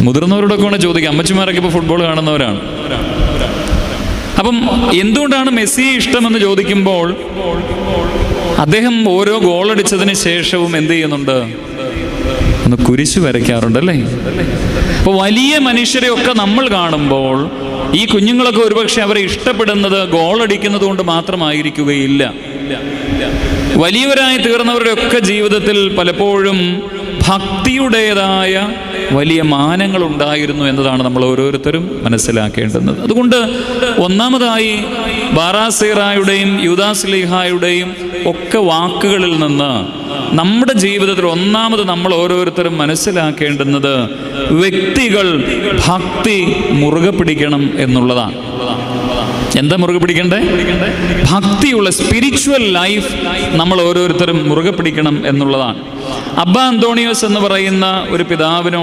മുതിർന്നവരോടൊക്കെ വേണം ചോദിക്കാം. അമ്മച്ചിമാരൊക്കെ ഇപ്പോൾ ഫുട്ബോൾ കാണുന്നവരാണ്. അപ്പം എന്തുകൊണ്ടാണ് മെസ്സിയെ ഇഷ്ടമെന്ന് ചോദിക്കുമ്പോൾ അദ്ദേഹം ഓരോ ഗോളടിച്ചതിന് ശേഷവും എന്ത് ചെയ്യുന്നുണ്ട്? ഒന്ന് കുരിശ് വരയ്ക്കാറുണ്ടല്ലേ? അപ്പോൾ വലിയ മനുഷ്യരെയൊക്കെ നമ്മൾ കാണുമ്പോൾ ഈ കുഞ്ഞുങ്ങളൊക്കെ ഒരുപക്ഷെ അവരെ ഇഷ്ടപ്പെടുന്നത് ഗോളടിക്കുന്നത് കൊണ്ട് മാത്രമായിരിക്കുകയില്ല. വലിയവരായി തീർന്നവരുടെയൊക്കെ ജീവിതത്തിൽ പലപ്പോഴും ഭക്തിയുടേതായ വലിയ മാനങ്ങൾ ഉണ്ടായിരുന്നു എന്നതാണ് നമ്മൾ ഓരോരുത്തരും മനസ്സിലാക്കേണ്ടുന്നത്. അതുകൊണ്ട് ഒന്നാമതായി ബാറാസീറായുടെയും യൂദാസ്ലീഹായുടെയും ഒക്കെ വാക്കുകളിൽ നിന്ന് നമ്മുടെ ജീവിതത്തിൽ ഒന്നാമത് നമ്മൾ ഓരോരുത്തരും മനസ്സിലാക്കേണ്ടുന്നത് വ്യക്തികൾ ഭക്തി മുറുകെ പിടിക്കണം എന്നുള്ളതാണ്. എന്താ മുറുകെ പിടിക്കണ്ടേ? ഭക്തിയുള്ള സ്പിരിച്വൽ ലൈഫ് നമ്മൾ ഓരോരുത്തരും മുറുകെ പിടിക്കണം എന്നുള്ളതാണ്. അബ്ബ അന്തോണിയോസ് എന്ന് പറയുന്ന ഒരു പിതാവിനോട്